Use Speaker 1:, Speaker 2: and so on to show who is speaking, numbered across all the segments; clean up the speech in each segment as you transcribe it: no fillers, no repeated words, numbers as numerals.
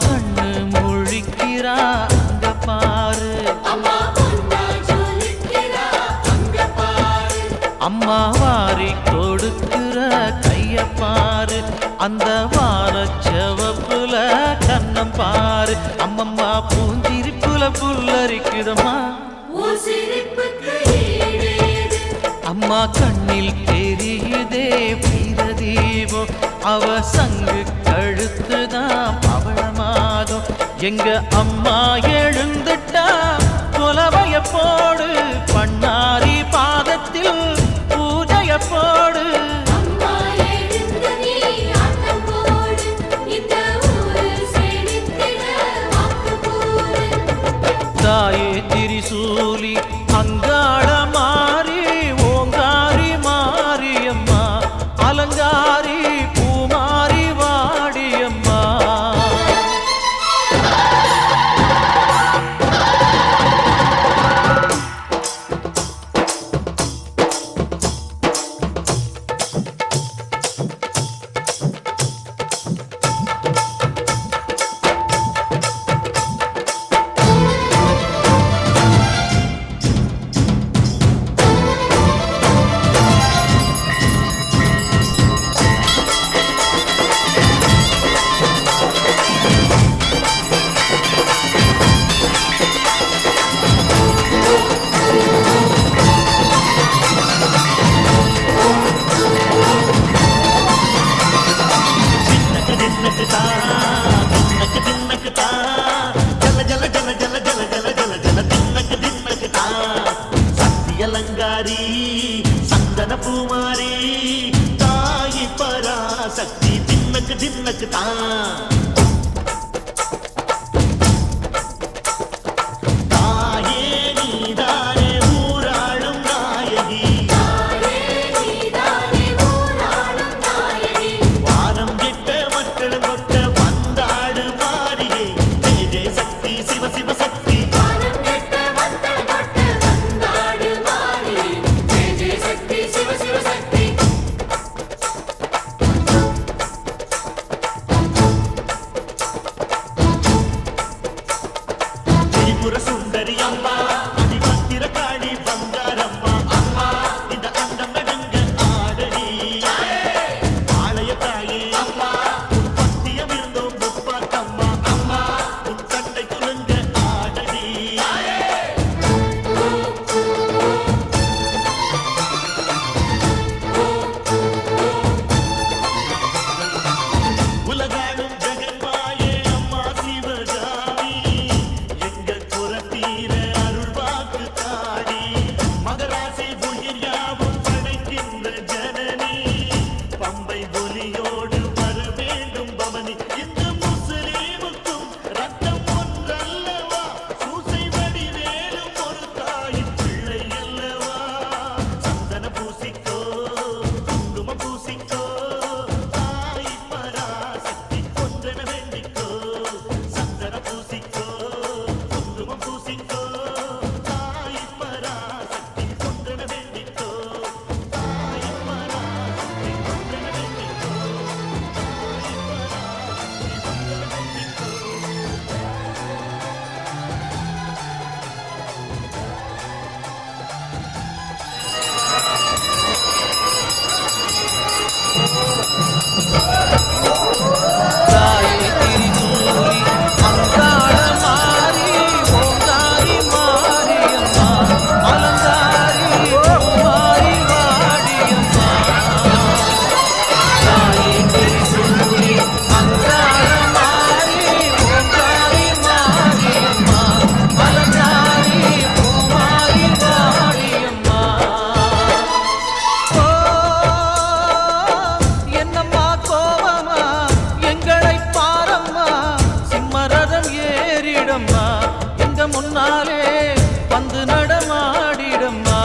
Speaker 1: கண்ணு முழிக்கிறா அங்க பாரு, அம்மா வாரி கொடுக்கிற கைய பாரு, அந்த வானச்சவப்புல கண்ணம் பாரு, அம்மம்மா பூஞ்சிரிப்புல புல்லரிக்குதம்மா, அம்மா கண்ணில் தெரியுதே வீரதீபம், அவ சங்கு கழுத்துதான் பவளமாகும், எங்க அம்மா எழுந்துட்டா கொலவைய போடு, பண்ணாரி பாதத்தில் பூஜைய போடு, தாயே திரிசூலி அங்காள மாறி ஓங்காரி மாரியம்மா, அலங்காரி பூமாரி வாடியம்மா.
Speaker 2: அலங்காரி சந்தன பூமாரி தாயி பராசக்தி தின்னக்கு தின்னக்கு தான் சுந்தரி அம்மா அதிபத்திர காளி பங்காரம்மா, அம்மா இந்த அண்டம் நடுங்க ஆடடி ஆலய தாயே, அம்மா உன் பத்தியம் இருந்தோம் முப்பாத்தம்மா, அம்மா உன் கட்டை குலுங்க ஆடடி. உலகாடும் ஜெகன்மாயே அம்மா சிவகாமி, மகராசி உயிர் யாவும் படைக்கின்ற ஜனனி, பம்பை ஒலியோடு வர வேண்டும் பவனி, இந்த முஸ்லீமுக்கும் ரத்தம் ஒன்றல்லவா, சூசை வடிவேலும் ஒரு தாயின் பிள்ளை அல்லவா, சந்தன பூசிக்கோ குங்கும பூசிக்கோ தாய் பராசக்தி ஒன்றென வேண்டிக்கோ, சந்தன பூசிக்கோ குங்கும பூசிக்கோ எங்க முன்னாலே வந்து நடமாடிடம்மா,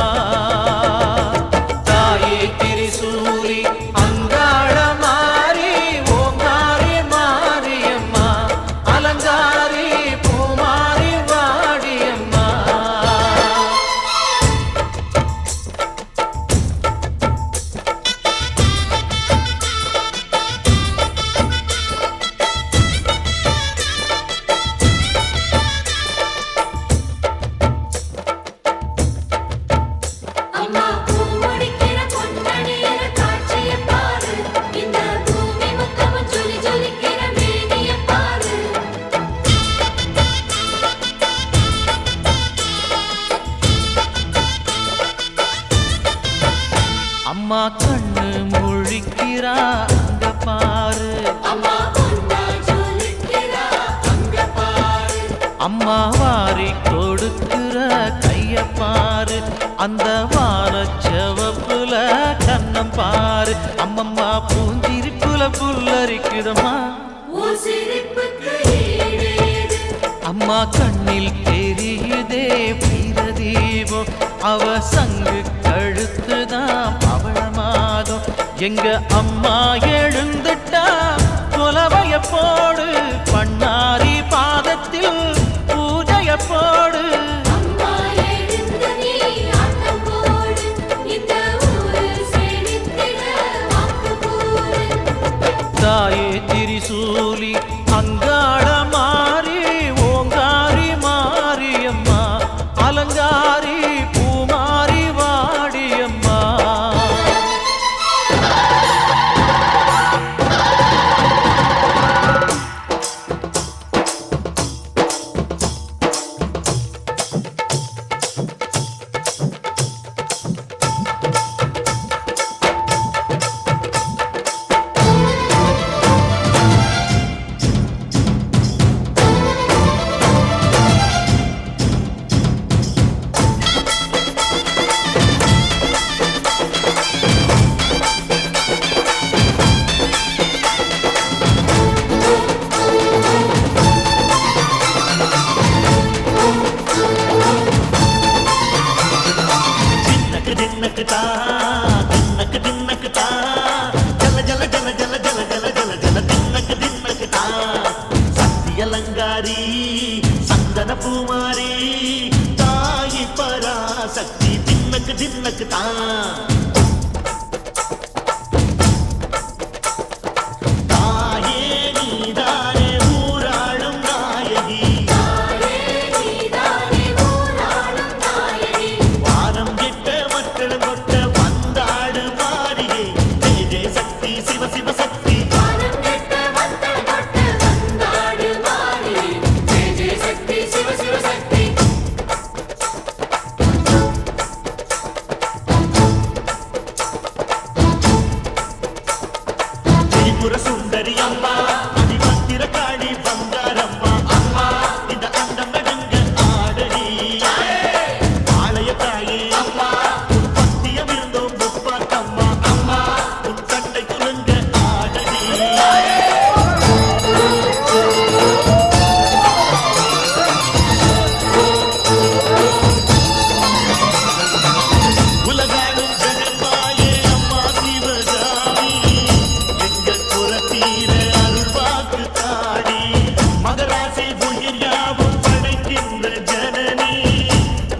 Speaker 2: தாயே திரிசூலி அங்காள மாறி ஓங்காரி மாரியம்மா, அலங்காரி பூமாரி வாடியம்மா.
Speaker 1: அம்மா வாரி கொடுக்கிற கைய பாரு, அந்த வானச்சவப்புல கண்ணம் பாரு. அம்மம்மா பூஞ்சிரிப்புல புல்லரிக்குதம்மா, அம்மா கண்ணில் தெரியுதே வீரதீபம். அவ சங்கு கழுத்துதான் பவளமாகும். எங்க அம்மா எழுந்துட்டா கொலவைய போடு, பண்ணாரி பாதத்தில் பூஜைய போடு. தாயே திரிசூலி அங்காள மாறி ஓங்காரி மாரியம்மா, அலங்காரி பூமாரி வாடியம்மா.
Speaker 3: அலங்காரி சந்தன பூமாரி தாயி பராசக்தி தின்னக்கு தின்னக்கு தான். தாயே நீதானே ஊராளும் நாயகி, வானம் கெட்ட மக்கள் கொட்ட வந்தாடு மாறியே. ஜெய ஜெய சக்தி சிவ சிவ சக்தி, சுந்தரி அம்மா அதிபத்திர காளி பங்காரம்மா. அம்மா இந்த அண்டம் நடுங்க ஆடடி ஆலய தாயே. அம்மா உன் பத்தியம் இருந்தோம் முப்பாத்தம்மா. அம்மா உன் கட்டை குலுங்க ஆடடி. உலகாளும் ஜெகன்மாயே அம்மா சிவகாமி, அருள்வாக்கு தாடி மகராசி உயிர் யாவும் படைக்கின்ற ஜனனி.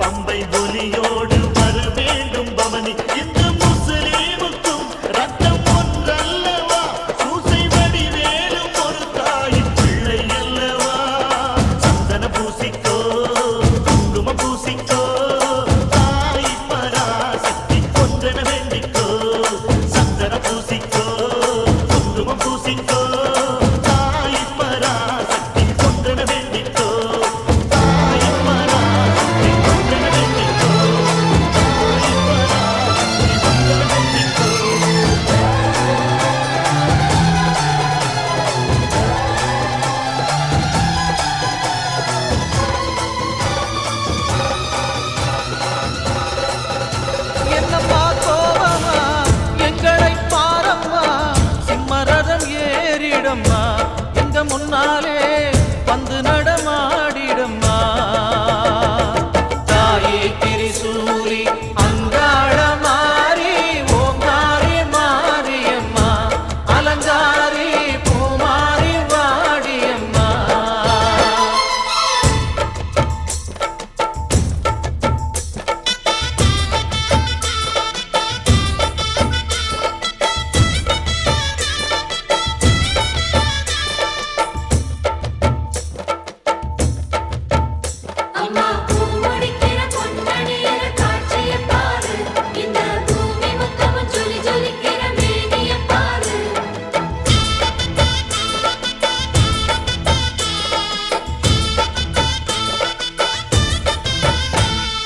Speaker 3: பம்பை ஒலியோடு வர வேண்டும் பவனி. இந்த முஸ்லீமுக்கும் ரத்தம் ஒன்றல்லவா, சூசை வடிவேலும் ஒரு தாயின் பிள்ளை அல்லவா. சந்தன பூசிக்கோ குங்குமம் பூசிக்கோ, தாய் பராசக்தி ஒன்றென வேண்டிக்கோ. சந்தன பூசிக்கோ குங்குமம் பூசிக்கோ, தாய் பராசக்தி ஒன்றென வேண்டிக்கோ. தாய் பராசக்தி ஒன்றென வேண்டிக்கோ. தாய் பராசக்தி ஒன்றென வேண்டிக்கோ.
Speaker 1: என்னம்மா கோபமா எங்களை பாரம்மா, சிம்மரதம் ஏறிடம்மா, எங்க முன்னாலே வந்து நடமாடிடம்மா. தாயே திரிசூலி அங்காள மாறி ஓங்காரி மாரியம்மா, அலங்காரி பூமாரி வாடியம்மா.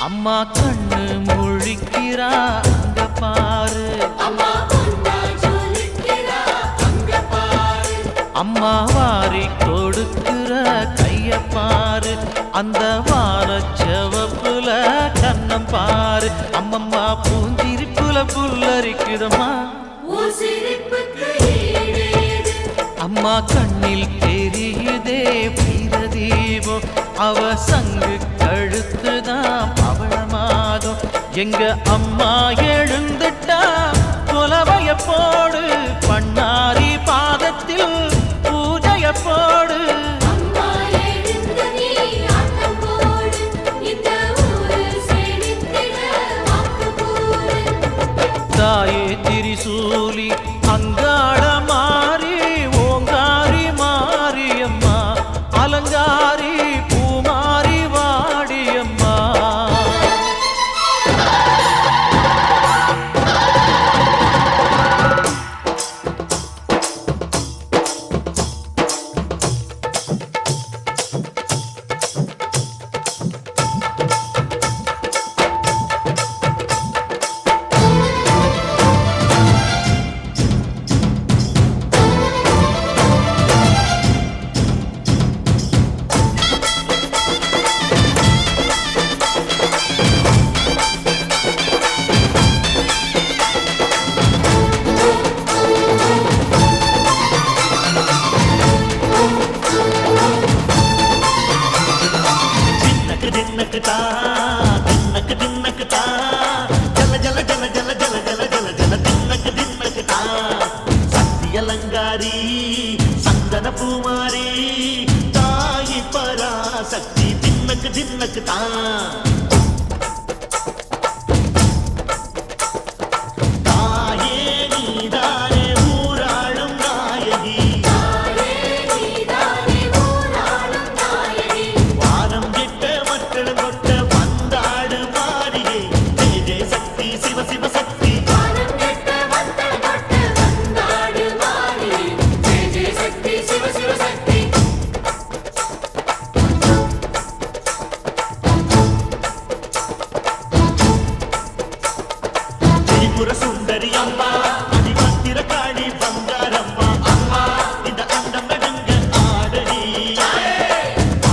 Speaker 1: அம்மா கண்ணு முழிக்கிறா அங்க பாரு, அம்மா வாரி கொடுக்கிற கைய பாரு, அந்த வானச்சவப்புல கண்ணம் பாரு அம்மம்மா பூஞ்சிரிப்புல புல்லரிக்குதம்மா அம்மா கண்ணில் தெரியுதே வீரதீபம் அவ சங்கு கழுத்துதான் பவளமாகும் எங்க அம்மா எழுந்துட்டா கொலவைய போடு பண்ணாரி பாதத்தில் பூஜைய போடு தாயே திரிசூலி அங்காள மாறி ஓங்காரி மாரியம்மா அலங்காரி பூமாரி வாடியம்மா
Speaker 3: அலங்காரி சந்தன பூமாரி தாயி பராசக்தி தின்னக்கு தின்னக்கு தான் சுந்தரி அம்மா அதிபத்திர காளி பங்காரம்மா அம்மா இந்த அண்டம் நடுங்க ஆடடி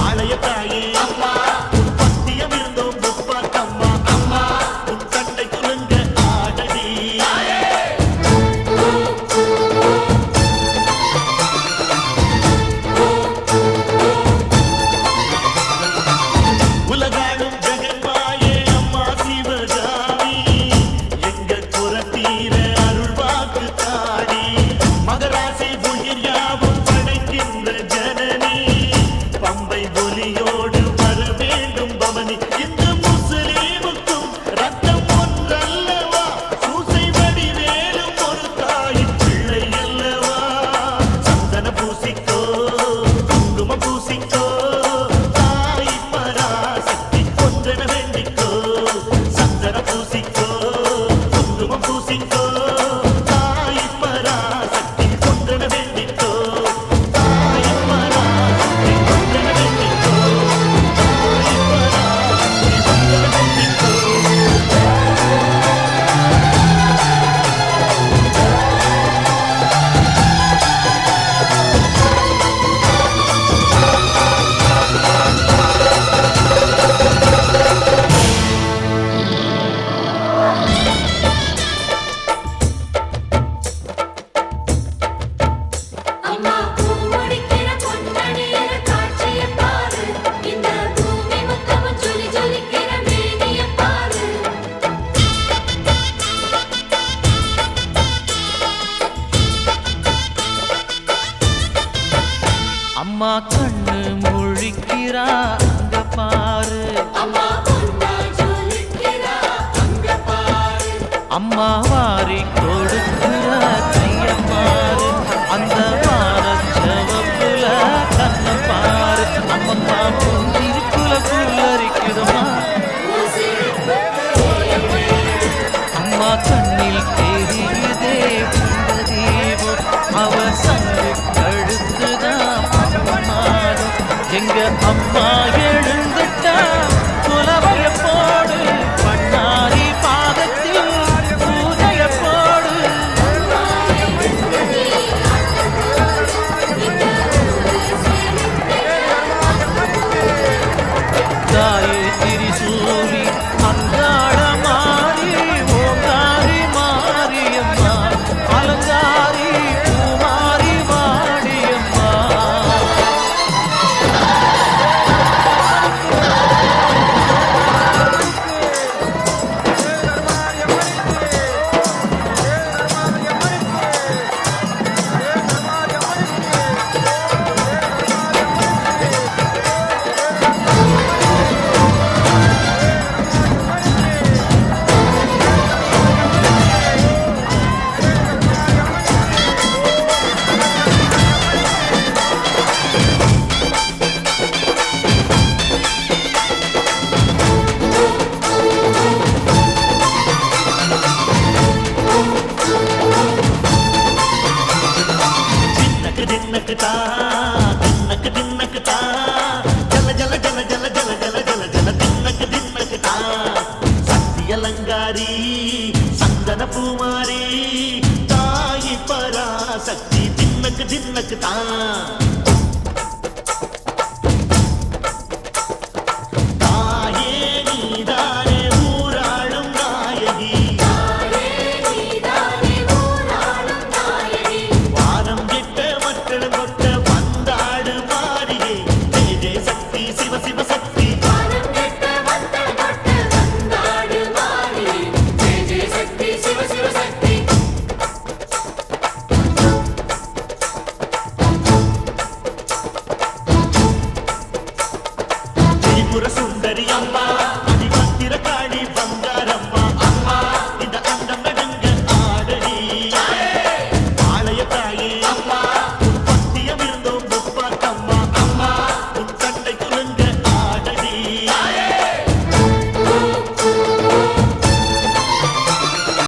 Speaker 3: ஆலய தாயே அம்மா உன் பத்தியம் இருந்தோம் முப்பாத்தம்மா அம்மா உன் கண்டை குலுங்க ஆடடி உலகாடும் ஜெகன்மாயே அம்மா சிவகாமி மகராசி புயல் யாவும் படைக்கின்ற ஜனனி பம்பை ஒலியோடு வர வேண்டும் பவனி இந்த முஸ்லீமுக்கும் ரத்தம் ஒன்றல்லவா சூசை வடிவேலும் ஒரு தாயின் பிள்ளை அல்லவா சந்தன பூசிக்கோ குங்குமம் பூசிக்கோ தாய் பராசக்தி ஒன்றென வேண்டிக்கோ சந்தன பூசிக்கோ குங்குமம் பூசிக்கோ
Speaker 1: அம்மா கண்ணு முழிக்கிறா அங்க பாரு அம்மா வாரி கொடுக்கிற கைய பாரு அந்த வானச்சவப்புல கண்ண பாரு அம்மம்மா பூஞ்சிருக்குல புல்லரிக்குதம்மா அம்மா கண்ணில் தெரியுதே தீபம் அவ சங்கு கழுத்துதான் எங்க அம்மா எழுந்துட்டா குலவைய போடு பண்ணாரி பாதத்தில் பூஜைய போடு திரிசூலி அங்காள மாறி ஓங்காரி மாரியம்மா அலங்காரி பூமாரி வாடியம்மா
Speaker 3: தின்னக்கு தா தின்னக்கு தா ஜல ஜல ஜல ஜல ஜல ஜல ஜல ஜல தின்னக்கு தா சக்தி அலங்காரி சந்தன பூமாரி தாயி பராசக்தி தின்னக்கு தா தாயே நீதானே ஊராளும் நாயகி வானம் கெட்ட மக்களும் கொட்ட வந்தாடு மாறியே ஜெய ஜெய சக்தி சிவ சிவ சக்தி திரிபுர சுந்தரி அம்மா அதிபத்திர காளி பங்கார